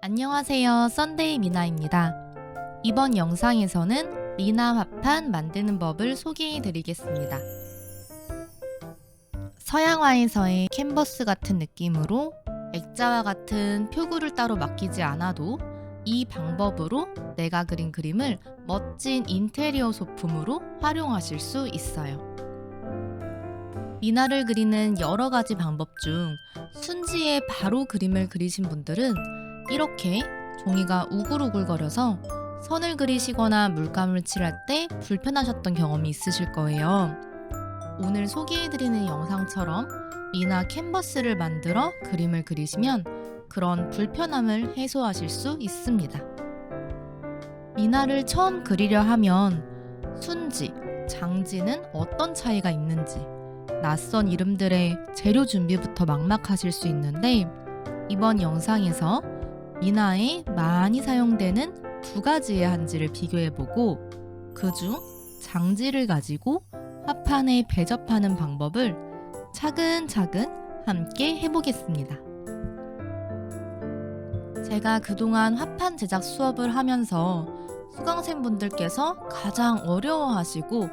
안녕하세요, 썬데이 미나입니다. 이번 영상에서는 미나 화판 만드는 법을 소개해 드리겠습니다. 서양화에서의 캔버스 같은 느낌으로 액자와 같은 표구를 따로 맡기지 않아도 이 방법으로 내가 그린 그림을 멋진 인테리어 소품으로 활용하실 수 있어요. 미나를 그리는 여러 가지 방법 중 순지에 바로 그림을 그리신 분들은 이렇게 종이가 우글우글거려서 선을 그리시거나 물감을 칠할 때 불편하셨던 경험이 있으실 거예요. 오늘 소개해드리는 영상처럼 미나 캔버스를 만들어 그림을 그리시면 그런 불편함을 해소하실 수 있습니다. 미나를 처음 그리려 하면 순지, 장지는 어떤 차이가 있는지, 낯선 이름들의 재료 준비부터 막막하실 수 있는데 이번 영상에서 미나에 많이 사용되는 두 가지의 한지를 비교해보고 그중 장지를 가지고 화판에 배접하는 방법을 차근차근 함께 해보겠습니다. 제가 그동안 화판 제작 수업을 하면서 수강생분들께서 가장 어려워하시고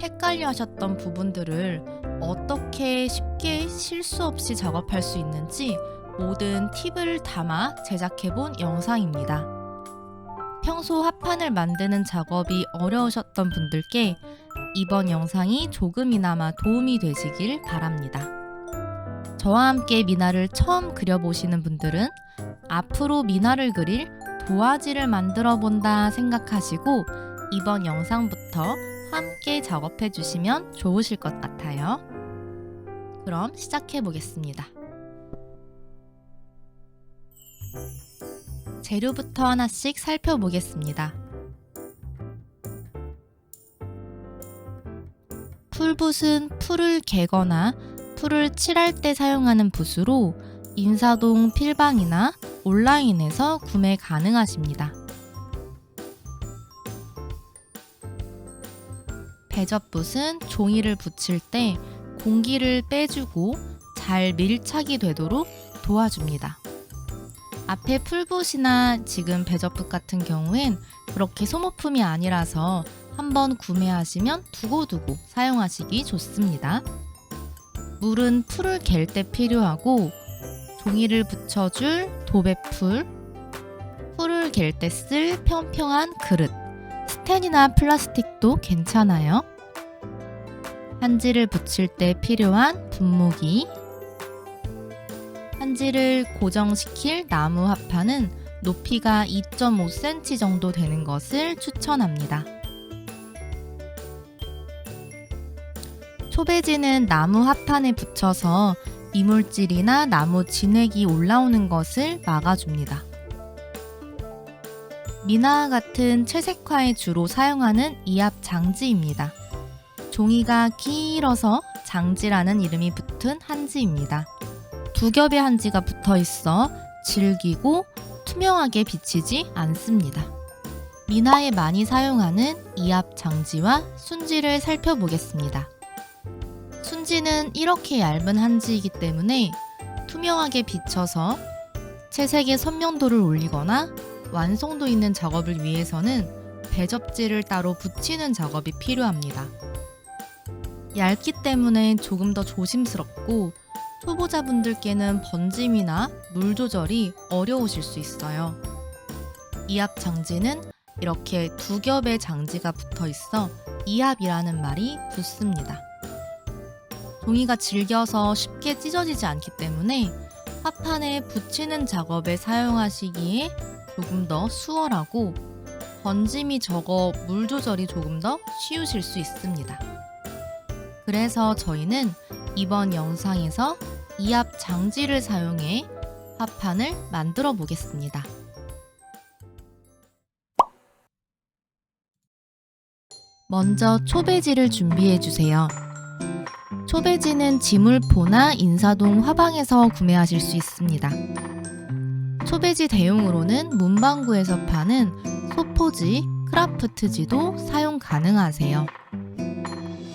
헷갈려 하셨던 부분들을 어떻게 쉽게 실수 없이 작업할 수 있는지 모든 팁을 담아 제작해본 영상입니다. 평소 화판을 만드는 작업이 어려우셨던 분들께 이번 영상이 조금이나마 도움이 되시길 바랍니다. 저와 함께 미나를 처음 그려보시는 분들은 앞으로 미나를 그릴 도화지를 만들어 본다 생각하시고 이번 영상부터 함께 작업해 주시면 좋으실 것 같아요. 그럼 시작해 보겠습니다. 재료부터 하나씩 살펴보겠습니다. 풀붓은 풀을 개거나 풀을 칠할 때 사용하는 붓으로 인사동 필방이나 온라인에서 구매 가능하십니다. 배접붓은 종이를 붙일 때 공기를 빼주고 잘 밀착이 되도록 도와줍니다. 앞에 풀붓이나 지금 배접붓 같은 경우엔 그렇게 소모품이 아니라서 한번 구매하시면 두고두고 사용하시기 좋습니다. 물은 풀을 갤 때 필요하고 종이를 붙여줄 도배풀, 풀을 갤 때 쓸 평평한 그릇, 스텐이나 플라스틱도 괜찮아요. 한지를 붙일 때 필요한 분무기, 한지를 고정시킬 나무 화판은 높이가 2.5cm 정도 되는 것을 추천합니다. 초배지는 나무 화판에 붙여서 이물질이나 나무 진액이 올라오는 것을 막아줍니다. 미나와 같은 채색화에 주로 사용하는 이압 장지입니다. 종이가 길어서 장지라는 이름이 붙은 한지입니다. 두 겹의 한지가 붙어 있어 질기고 투명하게 비치지 않습니다. 미나에 많이 사용하는 이압 장지와 순지를 살펴보겠습니다. 순지는 이렇게 얇은 한지이기 때문에 투명하게 비쳐서 채색의 선명도를 올리거나 완성도 있는 작업을 위해서는 배접지를 따로 붙이는 작업이 필요합니다. 얇기 때문에 조금 더 조심스럽고 초보자분들께는 번짐이나 물 조절이 어려우실 수 있어요. 이압 장지는 이렇게 두 겹의 장지가 붙어 있어 이압이라는 말이 붙습니다. 종이가 질겨서 쉽게 찢어지지 않기 때문에 화판에 붙이는 작업에 사용하시기에 조금 더 수월하고 번짐이 적어 물 조절이 조금 더 쉬우실 수 있습니다. 그래서 저희는 이번 영상에서 이압 장지를 사용해 화판을 만들어 보겠습니다. 먼저 초배지를 준비해 주세요. 초배지는 지물포나 인사동 화방에서 구매하실 수 있습니다. 초배지 대용으로는 문방구에서 파는 소포지, 크라프트지도 사용 가능하세요.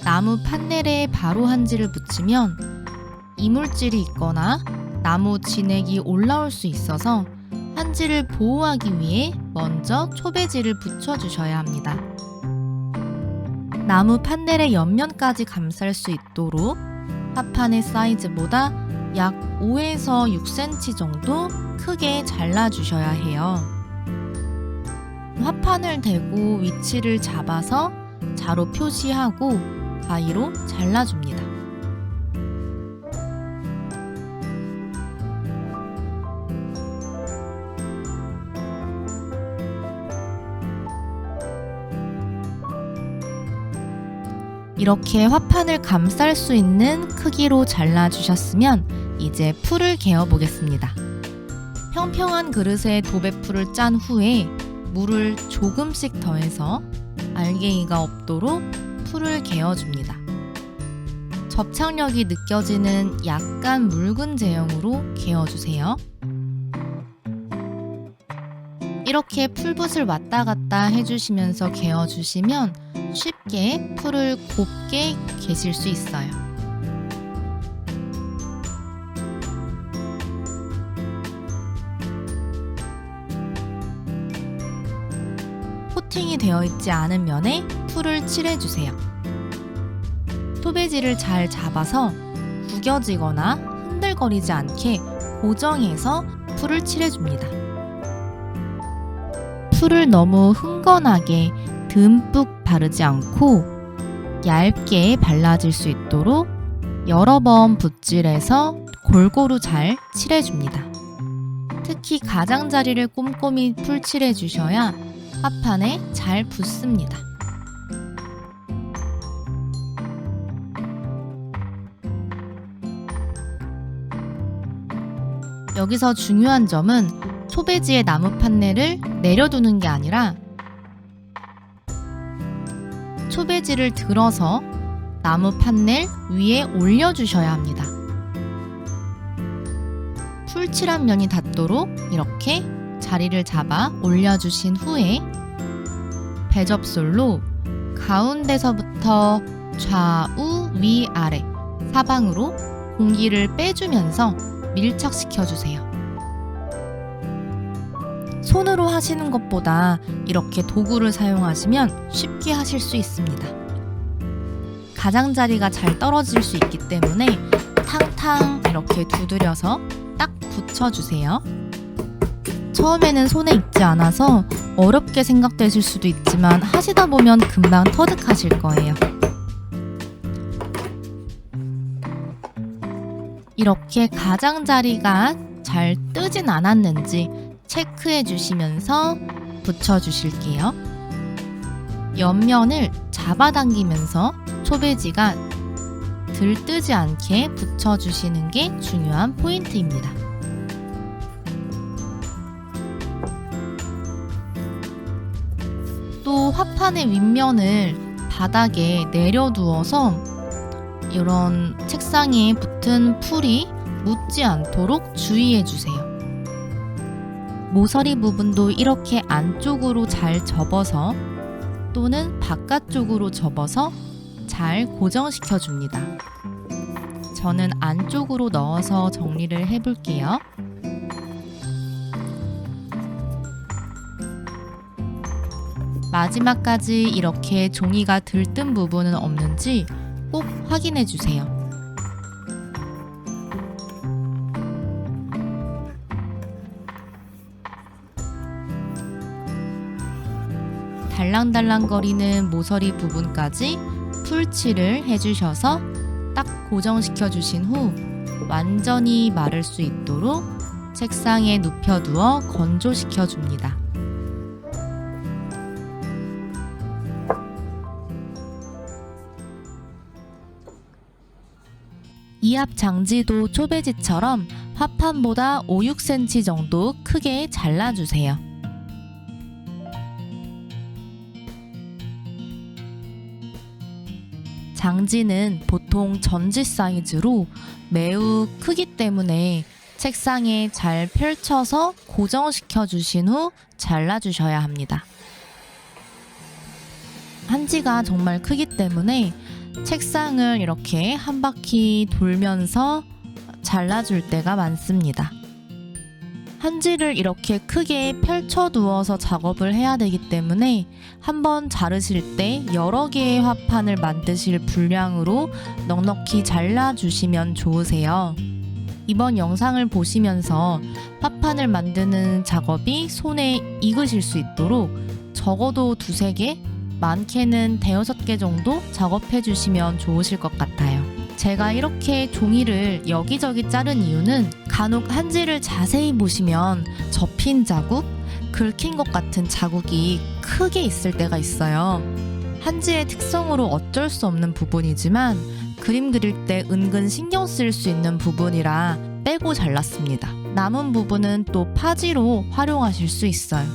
나무 판넬에 바로 한지를 붙이면 이물질이 있거나 나무 진액이 올라올 수 있어서 한지를 보호하기 위해 먼저 초배지를 붙여주셔야 합니다. 나무 판넬의 옆면까지 감쌀 수 있도록 화판의 사이즈보다 약 5에서 6cm 정도 크게 잘라주셔야 해요. 화판을 대고 위치를 잡아서 자로 표시하고 가위로 잘라줍니다. 이렇게 화판을 감쌀 수 있는 크기로 잘라주셨으면 이제 풀을 개어 보겠습니다. 평평한 그릇에 도배풀을 짠 후에 물을 조금씩 더해서 알갱이가 없도록 풀을 개어줍니다. 접착력이 느껴지는 약간 묽은 제형으로 개어주세요. 이렇게 풀붓을 왔다 갔다 해주시면서 개어주시면 쉽게 풀을 곱게 개실 수 있어요. 코팅이 되어 있지 않은 면에 풀을 칠해주세요. 토배지를 잘 잡아서 구겨지거나 흔들거리지 않게 고정해서 풀을 칠해줍니다. 풀을 너무 흥건하게 듬뿍 바르지 않고 얇게 발라질 수 있도록 여러 번 붓질해서 골고루 잘 칠해줍니다. 특히 가장자리를 꼼꼼히 풀칠해 주셔야 화판에 잘 붙습니다. 여기서 중요한 점은 초배지의 나무 판넬을 내려두는 게 아니라 초배지를 들어서 나무 판넬 위에 올려주셔야 합니다. 풀칠한 면이 닿도록 이렇게 자리를 잡아 올려주신 후에 배접솔로 가운데서부터 좌우 위아래 사방으로 공기를 빼주면서 밀착시켜주세요. 손으로 하시는 것보다 이렇게 도구를 사용하시면 쉽게 하실 수 있습니다. 가장자리가 잘 떨어질 수 있기 때문에 탕탕 이렇게 두드려서 딱 붙여주세요. 처음에는 손에 익지 않아서 어렵게 생각되실 수도 있지만 하시다 보면 금방 터득하실 거예요. 이렇게 가장자리가 잘 뜨진 않았는지 체크해 주시면서 붙여주실게요. 옆면을 잡아당기면서 초배지가 들뜨지 않게 붙여주시는 게 중요한 포인트입니다. 또 화판의 윗면을 바닥에 내려두어서 이런 책상에 붙은 풀이 묻지 않도록 주의해 주세요. 모서리 부분도 이렇게 안쪽으로 잘 접어서 또는 바깥쪽으로 접어서 잘 고정시켜 줍니다. 저는 안쪽으로 넣어서 정리를 해볼게요. 마지막까지 이렇게 종이가 들뜬 부분은 없는지 꼭 확인해 주세요. 달랑달랑거리는 모서리 부분까지 풀칠을 해주셔서 딱 고정시켜 주신 후 완전히 마를 수 있도록 책상에 눕혀두어 건조시켜 줍니다. 이 앞 장지도 초배지처럼 화판보다 5, 6cm 정도 크게 잘라주세요. 장지는 보통 전지 사이즈로 매우 크기 때문에 책상에 잘 펼쳐서 고정시켜 주신 후 잘라주셔야 합니다. 한지가 정말 크기 때문에 책상을 이렇게 한 바퀴 돌면서 잘라줄 때가 많습니다. 한지를 이렇게 크게 펼쳐 두어서 작업을 해야 되기 때문에 한번 자르실 때 여러 개의 화판을 만드실 분량으로 넉넉히 잘라주시면 좋으세요. 이번 영상을 보시면서 화판을 만드는 작업이 손에 익으실 수 있도록 적어도 2~3개, 많게는 5~6개 정도 작업해 주시면 좋으실 것 같아요. 제가 이렇게 종이를 여기저기 자른 이유는 간혹 한지를 자세히 보시면 접힌 자국, 긁힌 것 같은 자국이 크게 있을 때가 있어요. 한지의 특성으로 어쩔 수 없는 부분이지만 그림 그릴 때 은근 신경 쓸 수 있는 부분이라 빼고 잘랐습니다. 남은 부분은 또 파지로 활용하실 수 있어요.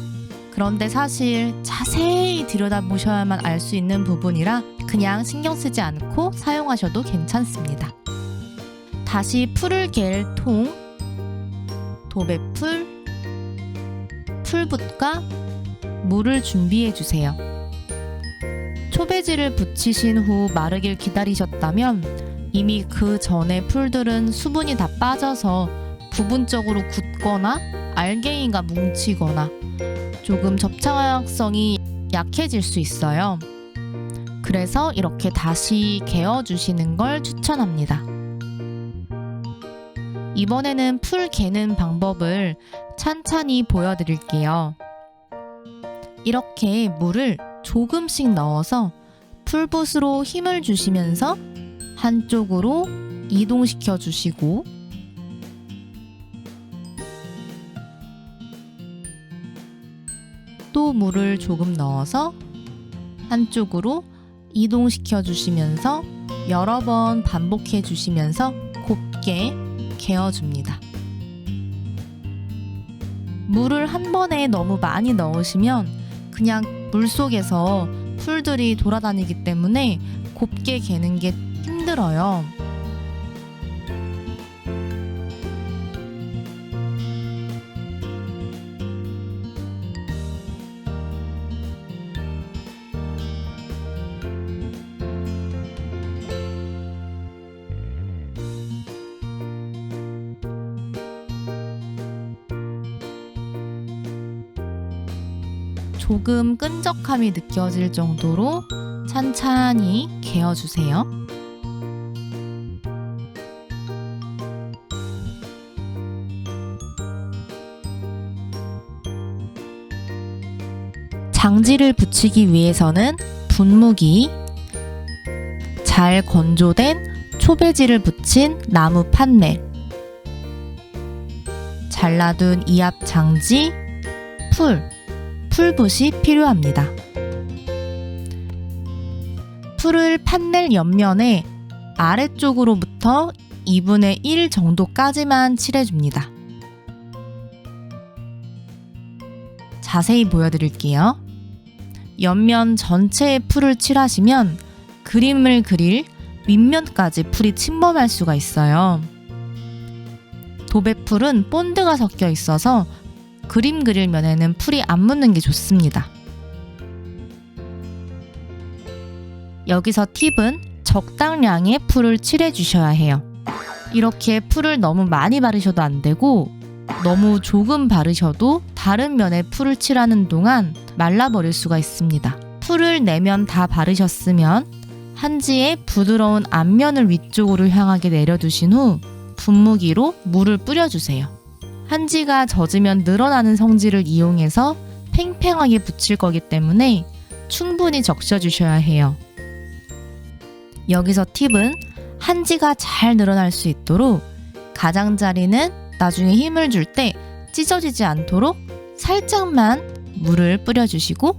그런데 사실 자세히 들여다보셔야만 알 수 있는 부분이라 그냥 신경 쓰지 않고 사용하셔도 괜찮습니다. 다시 풀을 갤 통, 도배풀, 풀붓과 물을 준비해 주세요. 초배지를 붙이신 후 마르길 기다리셨다면 이미 그 전에 풀들은 수분이 다 빠져서 부분적으로 굳거나 알갱이가 뭉치거나 조금 접착성이 약해질 수 있어요. 그래서 이렇게 다시 개어주시는 걸 추천합니다. 이번에는 풀 개는 방법을 찬찬히 보여드릴게요. 이렇게 물을 조금씩 넣어서 풀붓으로 힘을 주시면서 한쪽으로 이동시켜 주시고 또 물을 조금 넣어서 한쪽으로 이동시켜 주시면서 여러 번 반복해 주시면서 곱게 개어줍니다. 물을 한 번에 너무 많이 넣으시면 그냥 물속에서 풀들이 돌아다니기 때문에 곱게 개는 게 힘들어요. 조금 끈적함이 느껴질 정도로 찬찬히 개어주세요. 장지를 붙이기 위해서는 분무기, 잘 건조된 초배지를 붙인 나무 판넬, 잘라둔 이압 장지, 풀붓이 필요합니다. 풀을 판넬 옆면에 아래쪽으로부터 2분의 1 정도까지만 칠해줍니다. 자세히 보여드릴게요. 옆면 전체에 풀을 칠하시면 그림을 그릴 윗면까지 풀이 침범할 수가 있어요. 도배풀은 본드가 섞여 있어서 그림 그릴 면에는 풀이 안 묻는 게 좋습니다. 여기서 팁은 적당량의 풀을 칠해 주셔야 해요. 이렇게 풀을 너무 많이 바르셔도 안 되고 너무 조금 바르셔도 다른 면에 풀을 칠하는 동안 말라버릴 수가 있습니다. 풀을 4면 다 바르셨으면 한지의 부드러운 앞면을 위쪽으로 향하게 내려두신 후 분무기로 물을 뿌려주세요. 한지가 젖으면 늘어나는 성질을 이용해서 팽팽하게 붙일 거기 때문에 충분히 적셔주셔야 해요. 여기서 팁은 한지가 잘 늘어날 수 있도록 가장자리는 나중에 힘을 줄 때 찢어지지 않도록 살짝만 물을 뿌려주시고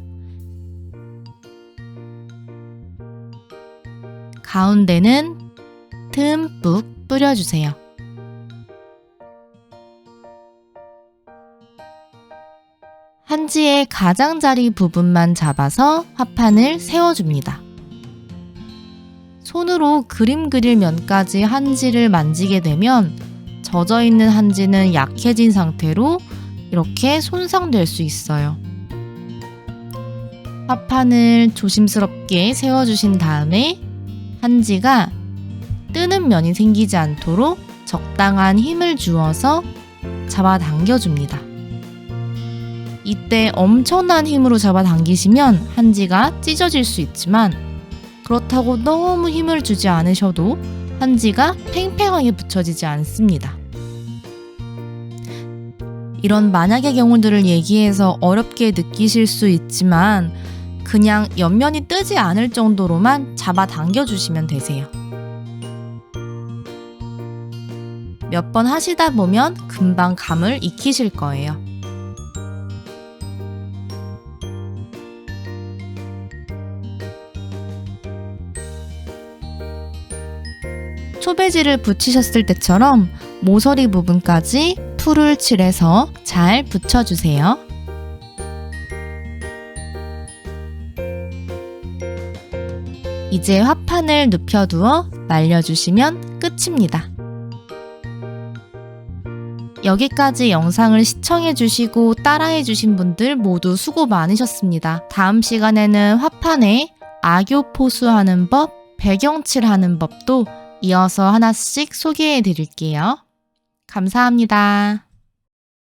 가운데는 듬뿍 뿌려주세요. 한지의 가장자리 부분만 잡아서 화판을 세워줍니다. 손으로 그림 그릴 면까지 한지를 만지게 되면 젖어있는 한지는 약해진 상태로 이렇게 손상될 수 있어요. 화판을 조심스럽게 세워주신 다음에 한지가 뜨는 면이 생기지 않도록 적당한 힘을 주어서 잡아당겨줍니다. 이때 엄청난 힘으로 잡아당기시면 한지가 찢어질 수 있지만 그렇다고 너무 힘을 주지 않으셔도 한지가 팽팽하게 붙여지지 않습니다. 이런 만약의 경우들을 얘기해서 어렵게 느끼실 수 있지만 그냥 옆면이 뜨지 않을 정도로만 잡아당겨주시면 되세요. 몇 번 하시다 보면 금방 감을 익히실 거예요. 초배지를 붙이셨을 때처럼 모서리 부분까지 풀을 칠해서 잘 붙여주세요. 이제 화판을 눕혀두어 말려주시면 끝입니다. 여기까지 영상을 시청해주시고 따라해주신 분들 모두 수고 많으셨습니다. 다음 시간에는 화판에 악교 포수하는 법, 배경칠하는 법도 이어서 하나씩 소개해 드릴게요. 감사합니다.